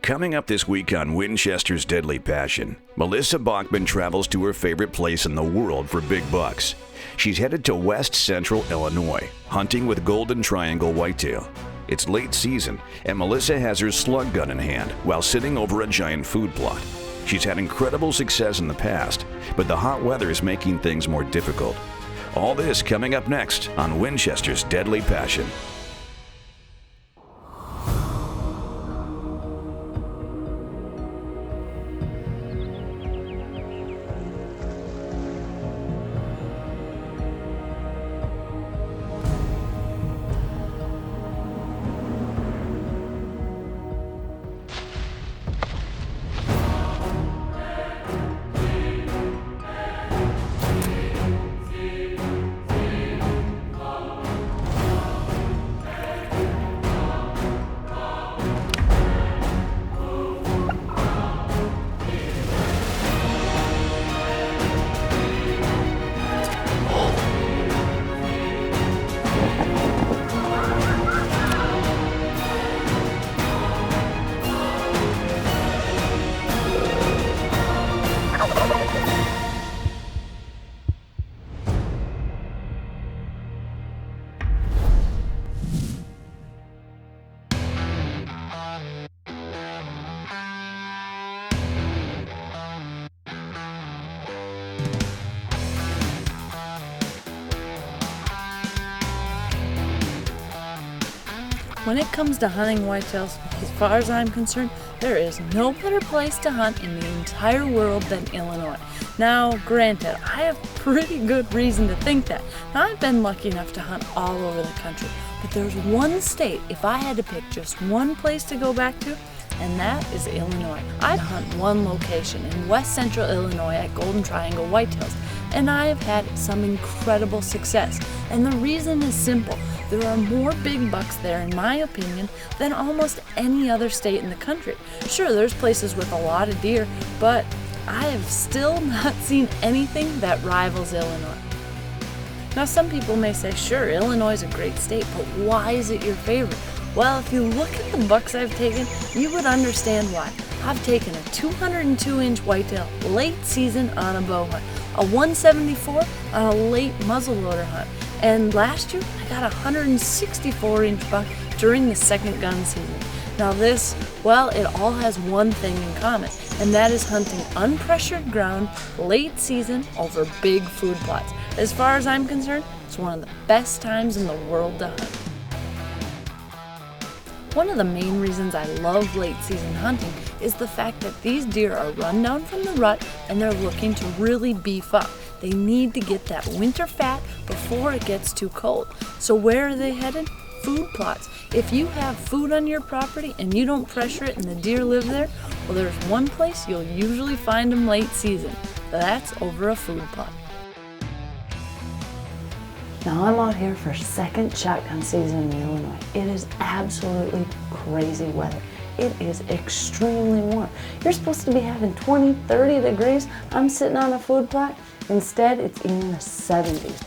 Coming up this week on Winchester's Deadly Passion, Melissa Bachman travels to her favorite place in the world for big bucks. She's headed to West Central Illinois, hunting with golden triangle whitetail. It's late season, and Melissa has her slug gun in hand while sitting over a giant food plot. She's had incredible success in the past, but the hot weather is making things more difficult. All this coming up next on Winchester's Deadly Passion. When it comes to hunting whitetails, as far as I'm concerned, there is no better place to hunt in the entire world than Illinois. Now, granted, I have pretty good reason to think that. Now, I've been lucky enough to hunt all over the country, but there's one state, if I had to pick just one place to go back to, and that is Illinois. I'd hunt one location in West Central Illinois at Golden Triangle Whitetails, and I have had some incredible success. And the reason is simple. There are more big bucks there, in my opinion, than almost any other state in the country. Sure, there's places with a lot of deer, but I have still not seen anything that rivals Illinois. Now, some people may say, sure, Illinois is a great state, but why is it your favorite? Well, if you look at the bucks I've taken, you would understand why. I've taken a 202-inch whitetail late season on a bow hunt, a 174 on a late muzzleloader hunt, and last year I got a 164-inch buck during the second gun season. Now this, well, it all has one thing in common, and that is hunting unpressured ground late season over big food plots. As far as I'm concerned, it's one of the best times in the world to hunt. One of the main reasons I love late season hunting is the fact that these deer are run down from the rut and they're looking to really beef up. They need to get that winter fat before it gets too cold. So where are they headed? Food plots. If you have food on your property and you don't pressure it and the deer live there, well, there's one place you'll usually find them late season. That's over a food plot. Now I'm out here for second shotgun season in Illinois. It is absolutely crazy weather. It is extremely warm. You're supposed to be having 20, 30 degrees. I'm sitting on a food plot. Instead, it's in the 70s.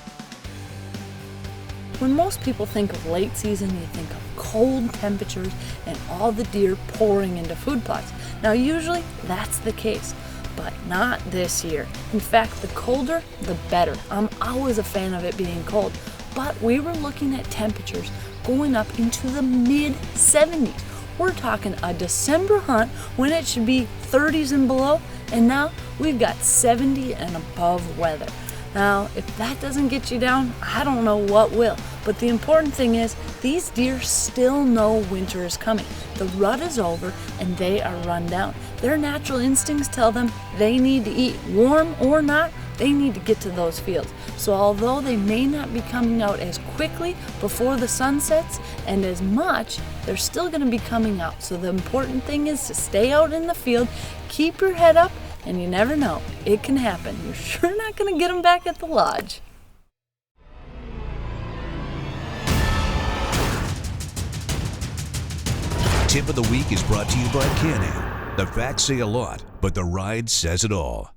When most people think of late season, you think of cold temperatures and all the deer pouring into food plots. Now usually that's the case, but not this year. In fact, the colder, the better. I'm always a fan of it being cold, but we were looking at temperatures going up into the mid-70s. We're talking a December hunt when it should be 30s and below, and now we've got 70 and above weather. Now, if that doesn't get you down, I don't know what will. But the important thing is, these deer still know winter is coming. The rut is over and they are run down. Their natural instincts tell them they need to eat. Warm or not, they need to get to those fields. So although they may not be coming out as quickly before the sun sets and as much, they're still going to be coming out. So the important thing is to stay out in the field, keep your head up, and you never know, it can happen. You're sure not going to get them back at the lodge. Tip of the week is brought to you by Can-Am. The facts say a lot, but the ride says it all.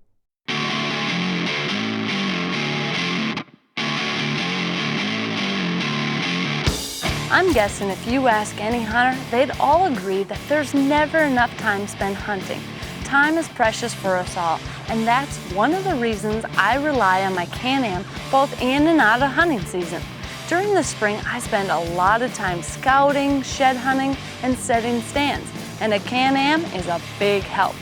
I'm guessing if you ask any hunter, they'd all agree that there's never enough time spent hunting. Time is precious for us all, and that's one of the reasons I rely on my Can-Am both in and out of hunting season. During the spring, I spend a lot of time scouting, shed hunting, and setting stands, and a Can-Am is a big help.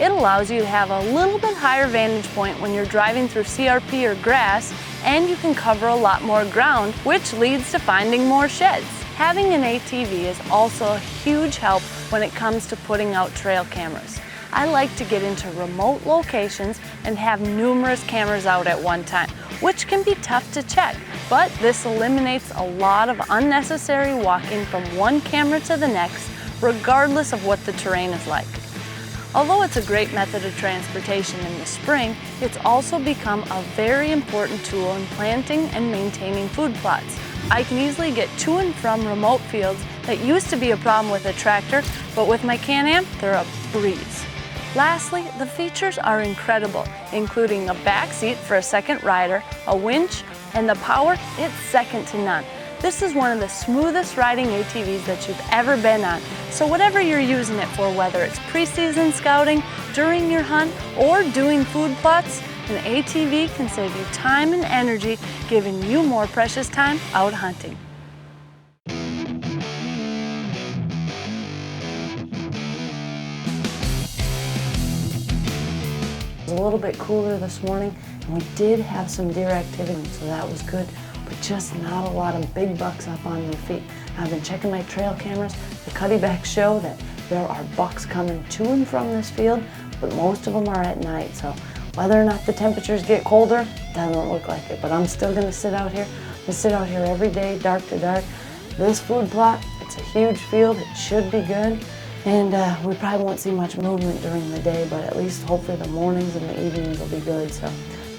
It allows you to have a little bit higher vantage point when you're driving through CRP or grass, and you can cover a lot more ground, which leads to finding more sheds. Having an ATV is also a huge help when it comes to putting out trail cameras. I like to get into remote locations and have numerous cameras out at one time, which can be tough to check, but this eliminates a lot of unnecessary walking from one camera to the next, regardless of what the terrain is like. Although it's a great method of transportation in the spring, it's also become a very important tool in planting and maintaining food plots. I can easily get to and from remote fields that used to be a problem with a tractor, but with my Can-Am, they're a breeze. Lastly, the features are incredible, including a back seat for a second rider, a winch, and the power, it's second to none. This is one of the smoothest riding ATVs that you've ever been on. So whatever you're using it for, whether it's pre-season scouting, during your hunt, or doing food plots, an ATV can save you time and energy, giving you more precious time out hunting. It was a little bit cooler this morning, and we did have some deer activity, so that was good. But just not a lot of big bucks up on their feet. I've been checking my trail cameras. The cutty backs show that there are bucks coming to and from this field, but most of them are at night. So whether or not the temperatures get colder, doesn't look like it. But I'm still gonna sit out here. I'm gonna sit out here every day, dark to dark. This food plot, it's a huge field. It should be good. And we probably won't see much movement during the day, but at least hopefully the mornings and the evenings will be good. So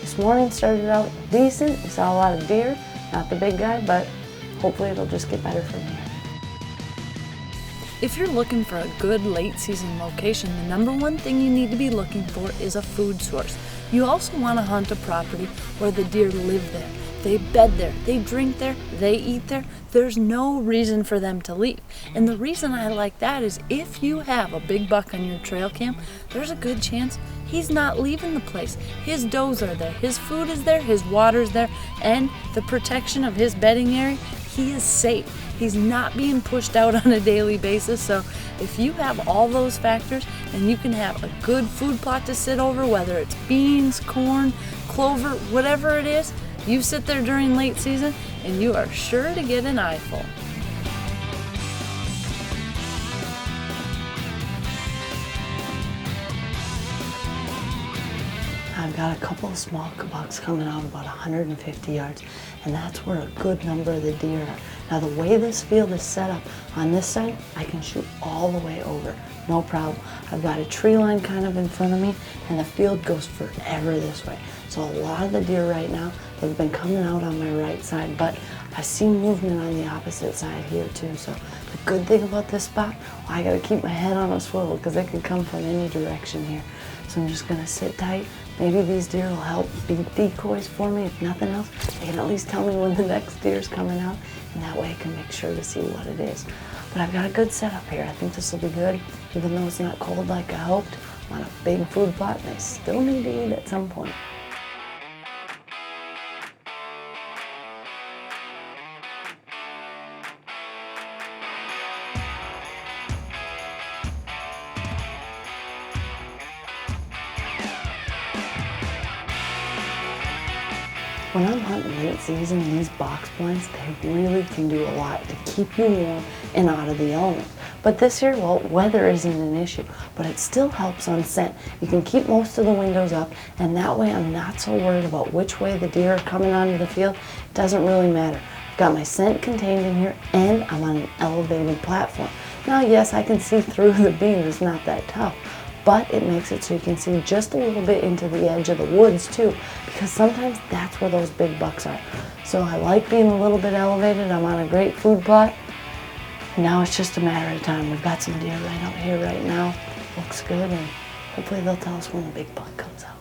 this morning started out decent. We saw a lot of deer. Not the big guy, but hopefully it'll just get better from here. If you're looking for a good late season location, the number one thing you need to be looking for is a food source. You also want to hunt a property where the deer live there. They bed there, they drink there, they eat there. There's no reason for them to leave. And the reason I like that is if you have a big buck on your trail cam, there's a good chance he's not leaving the place. His does are there, his food is there, his water's there, and the protection of his bedding area, he is safe. He's not being pushed out on a daily basis. So if you have all those factors and you can have a good food plot to sit over, whether it's beans, corn, clover, whatever it is, you sit there during late season and you are sure to get an eyeful. I've got a couple of small bucks coming out about 150 yards, and that's where a good number of the deer are. Now the way this field is set up, on this side, I can shoot all the way over, no problem. I've got a tree line kind of in front of me, and the field goes forever this way. So a lot of the deer right now, they've been coming out on my right side, but I've seen movement on the opposite side here too. So the good thing about this spot, well, I gotta keep my head on a swivel because it can come from any direction here. So I'm just gonna sit tight. Maybe these deer will help be decoys for me. If nothing else, they can at least tell me when the next deer's coming out, and that way I can make sure to see what it is. But I've got a good setup here. I think this will be good, even though it's not cold like I hoped. I'm on a big food plot, and I still need to eat at some point. When I'm hunting late season, these box blinds, they really can do a lot to keep you warm and out of the elements. But this year, well, weather isn't an issue, but it still helps on scent. You can keep most of the windows up, and that way I'm not so worried about which way the deer are coming onto the field. It doesn't really matter. I've got my scent contained in here, and I'm on an elevated platform. Now, yes, I can see through the beams. It's not that tough. But it makes it so you can see just a little bit into the edge of the woods too, because sometimes that's where those big bucks are. So I like being a little bit elevated. I'm on a great food plot. Now it's just a matter of time. We've got some deer right out here right now. Looks good, and hopefully they'll tell us when the big buck comes out.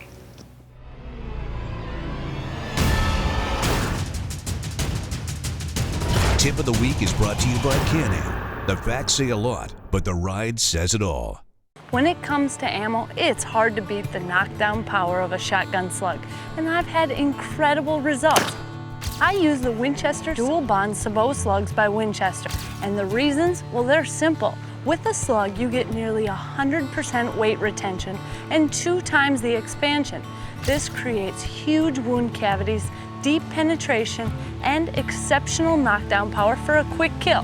tip of the week is brought to you by Can-Am. The facts say a lot, but the ride says it all. When it comes to ammo, it's hard to beat the knockdown power of a shotgun slug, and I've had incredible results. I use the Winchester Dual Bond Sabot slugs by Winchester, and the reasons, well, they're simple. With a slug, you get nearly 100% weight retention and 2 times the expansion. This creates huge wound cavities, deep penetration, and exceptional knockdown power for a quick kill.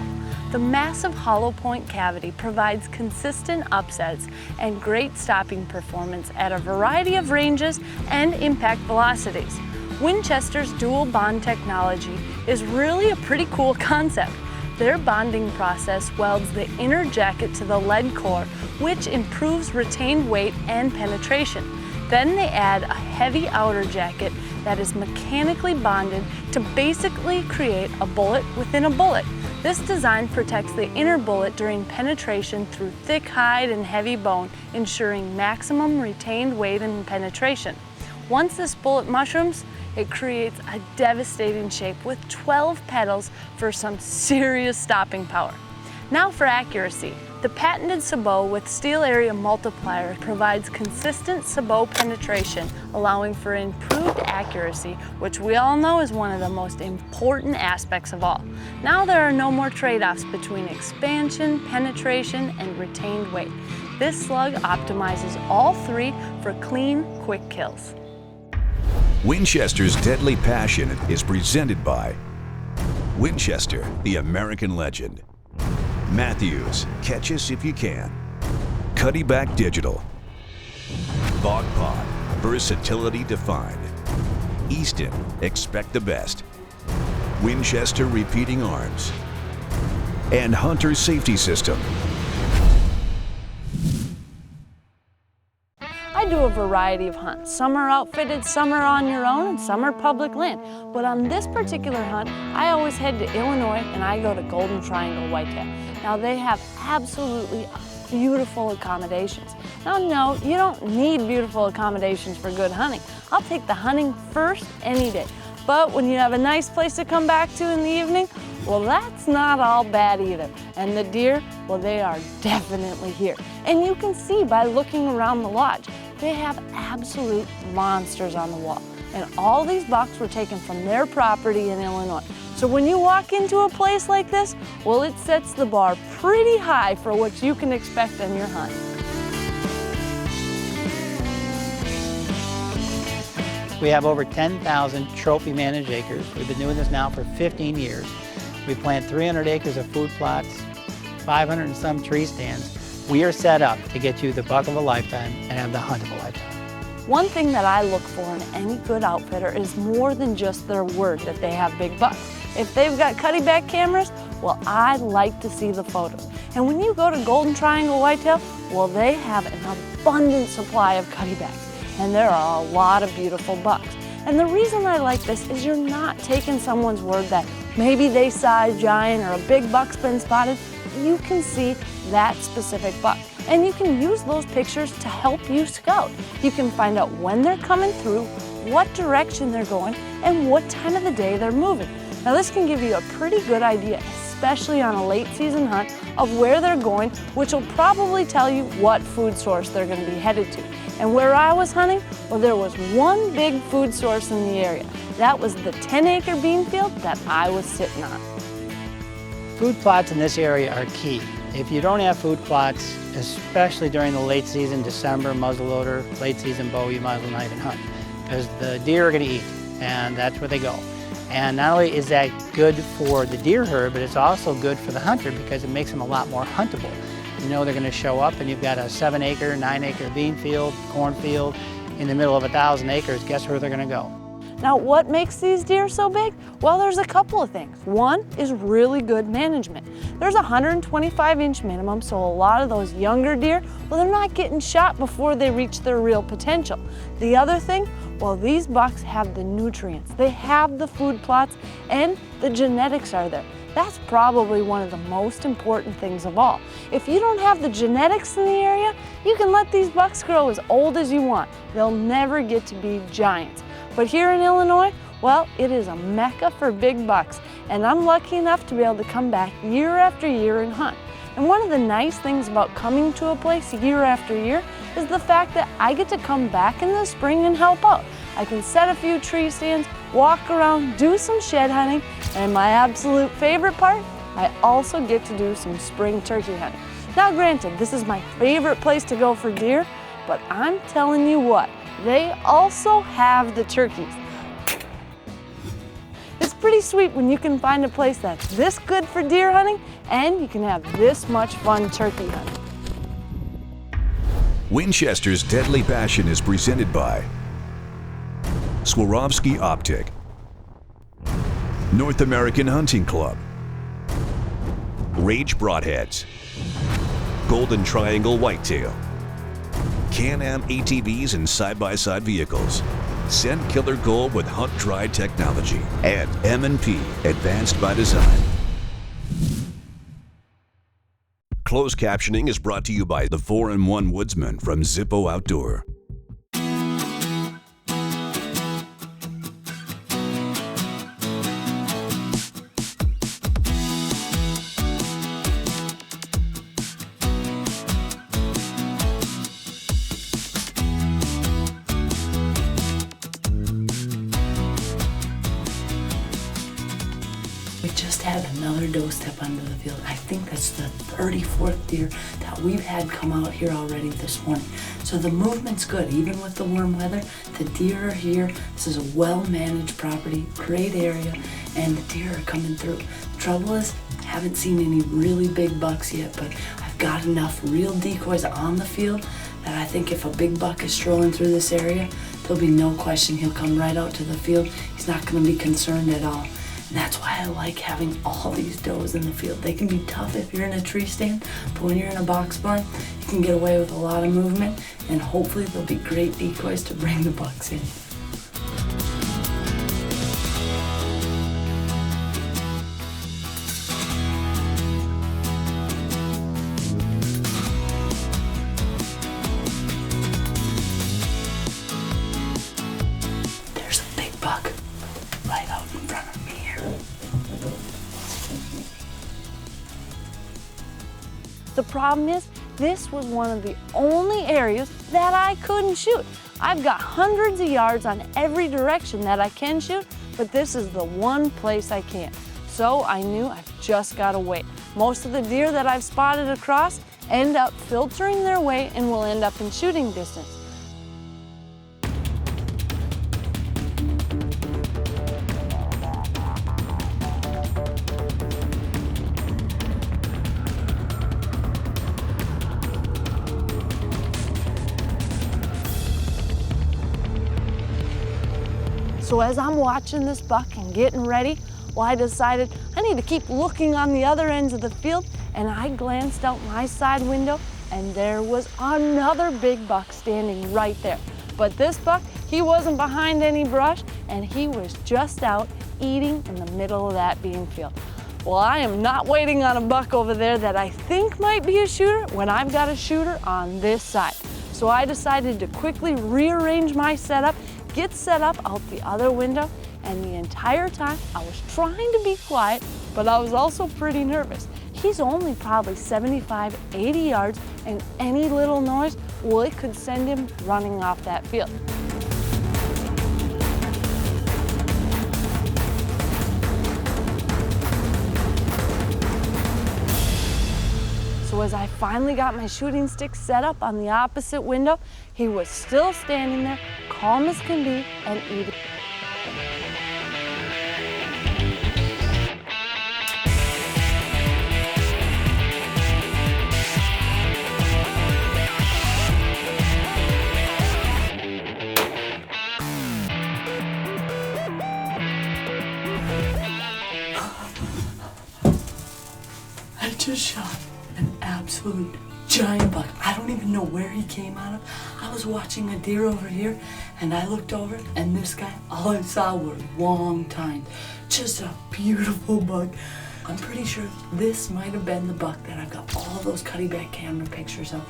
The massive hollow point cavity provides consistent upsets and great stopping performance at a variety of ranges and impact velocities. Winchester's dual bond technology is really a pretty cool concept. Their bonding process welds the inner jacket to the lead core, which improves retained weight and penetration. Then they add a heavy outer jacket that is mechanically bonded to basically create a bullet within a bullet. This design protects the inner bullet during penetration through thick hide and heavy bone, ensuring maximum retained weight and penetration. Once this bullet mushrooms, it creates a devastating shape with 12 petals for some serious stopping power. Now for accuracy. The patented sabot with steel area multiplier provides consistent sabot penetration, allowing for improved accuracy, which we all know is one of the most important aspects of all. Now there are no more trade-offs between expansion, penetration, and retained weight. This slug optimizes all 3 for clean, quick kills. Winchester's Deadly Passion is presented by Winchester, the American legend. Matthews, catch us if you can. Cuddyback Digital. Bog Pod, versatility defined. Easton, expect the best. Winchester Repeating Arms. And Hunter Safety System. I do a variety of hunts. Some are outfitted, some are on your own, and some are public land. But on this particular hunt, I always head to Illinois and I go to Golden Triangle Whitetail. Now they have absolutely beautiful accommodations. Now no, you don't need beautiful accommodations for good hunting. I'll take the hunting first any day. But when you have a nice place to come back to in the evening, well, that's not all bad either. And the deer, well, they are definitely here. And you can see by looking around the lodge, they have absolute monsters on the wall. And all these bucks were taken from their property in Illinois. So when you walk into a place like this, well, it sets the bar pretty high for what you can expect on your hunt. We have over 10,000 trophy managed acres. We've been doing this now for 15 years. We plant 300 acres of food plots, 500 and some tree stands. We are set up to get you the buck of a lifetime and have the hunt of a lifetime. One thing that I look for in any good outfitter is more than just their word that they have big bucks. If they've got cuddyback cameras, well, I like to see the photos. And when you go to Golden Triangle Whitetail, well, they have an abundant supply of cuddybacks. And there are a lot of beautiful bucks. And the reason I like this is you're not taking someone's word that maybe they saw a giant or a big buck's been spotted. You can see that specific buck. And you can use those pictures to help you scout. You can find out when they're coming through, what direction they're going, and what time of the day they're moving. Now this can give you a pretty good idea, especially on a late season hunt, of where they're going, which will probably tell you what food source they're going to be headed to. And where I was hunting, well, there was one big food source in the area. That was the 10-acre bean field that I was sitting on. Food plots in this area are key. If you don't have food plots, especially during the late season, December, muzzleloader, late season bow, you might as well not even hunt, because the deer are going to eat, and that's where they go. And not only is that good for the deer herd, but it's also good for the hunter because it makes them a lot more huntable. You know they're going to show up and you've got a 7-acre, 9-acre bean field, cornfield in the middle of 1,000 acres. Guess where they're going to go? Now, what makes these deer so big? Well, there's a couple of things. One is really good management. There's a 125-inch minimum, so a lot of those younger deer, well, they're not getting shot before they reach their real potential. The other thing, well, these bucks have the nutrients. They have the food plots, and the genetics are there. That's probably one of the most important things of all. If you don't have the genetics in the area, you can let these bucks grow as old as you want. They'll never get to be giants. But here in Illinois, well, it is a mecca for big bucks. and I'm lucky enough to be able to come back year after year and hunt. And one of the nice things about coming to a place year after year is the fact that I get to come back in the spring and help out. I can set a few tree stands, walk around, do some shed hunting, and my absolute favorite part, I also get to do some spring turkey hunting. Now granted, this is my favorite place to go for deer, but I'm telling you what, they also have the turkeys. It's pretty sweet when you can find a place that's this good for deer hunting and you can have this much fun turkey hunting. Winchester's Deadly Passion is presented by Swarovski Optic, North American Hunting Club, Rage Broadheads, Golden Triangle Whitetail, Can-Am ATVs and side-by-side vehicles, Scent Killer Gold with Hunt Dry technology, and M&P Advanced by Design. Closed captioning is brought to you by the 4-in-1 Woodsman from Zippo Outdoor. We just had another doe step onto the field. I think that's the 34th deer that we've had come out here already this morning. So the movement's good, even with the warm weather. The deer are here. This is a well-managed property, great area, and the deer are coming through. The trouble is, I haven't seen any really big bucks yet, but I've got enough real decoys on the field that I think if a big buck is strolling through this area, there'll be no question he'll come right out to the field. He's not going to be concerned at all. And that's why I like having all these does in the field. They can be tough if you're in a tree stand, but when you're in a box blind, you can get away with a lot of movement, and hopefully they'll be great decoys to bring the bucks in. There's a big buck right out in front of me here. The problem is, this was one of the only areas that I couldn't shoot. I've got hundreds of yards on every direction that I can shoot, but this is the one place I can't. So I knew I've just got to wait. Most of the deer that I've spotted across end up filtering their way and will end up in shooting distance. So as I'm watching this buck and getting ready, well, I decided I need to keep looking on the other ends of the field, and I glanced out my side window and there was another big buck standing right there. But this buck, he wasn't behind any brush and he was just out eating in the middle of that bean field. Well, I am not waiting on a buck over there that I think might be a shooter when I've got a shooter on this side. So I decided to quickly rearrange my setup, get set up out the other window, and the entire time I was trying to be quiet, but I was also pretty nervous. He's only probably 75, 80 yards, and any little noise, well, it could send him running off that field. So as I finally got my shooting stick set up on the opposite window, he was still standing there, calm as can be, and eating. I just shot an absolute giant buck. I don't even know where he came out of. I was watching a deer over here and I looked over and this guy, all I saw were long tines. Just a beautiful buck. I'm pretty sure this might have been the buck that I've got all those cutty back camera pictures of.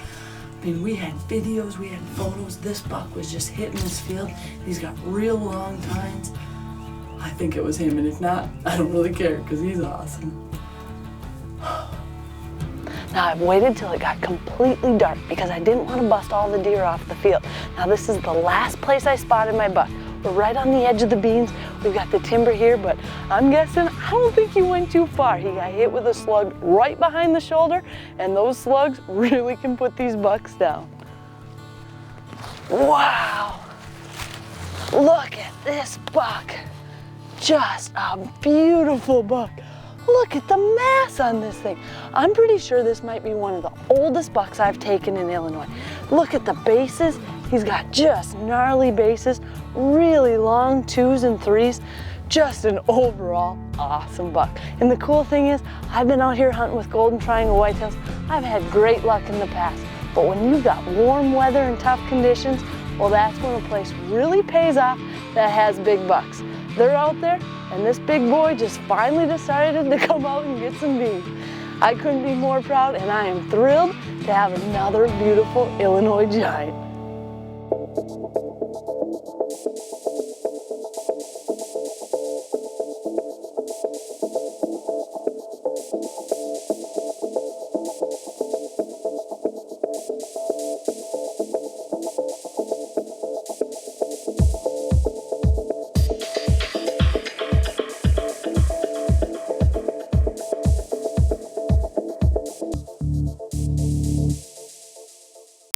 I mean, we had videos, we had photos. This buck was just hitting this field. He's got real long tines. I think it was him, and if not, I don't really care because he's awesome. Now I've waited till it got completely dark because I didn't want to bust all the deer off the field. Now this is the last place I spotted my buck. We're right on the edge of the beans. We've got the timber here, but I'm guessing, I don't think he went too far. He got hit with a slug right behind the shoulder, and those slugs really can put these bucks down. Wow! Look at this buck. Just a beautiful buck. Look at the mass on this thing. I'm pretty sure this might be one of the oldest bucks I've taken in Illinois. Look at the bases. He's got just gnarly bases, really long 2s and 3s. Just an overall awesome buck. And the cool thing is, I've been out here hunting with golden triangle whitetails. I've had great luck in the past. But when you've got warm weather and tough conditions, well, that's when a place really pays off that has big bucks. They're out there, and this big boy just finally decided to come out and get some beans. I couldn't be more proud, and I am thrilled to have another beautiful Illinois giant.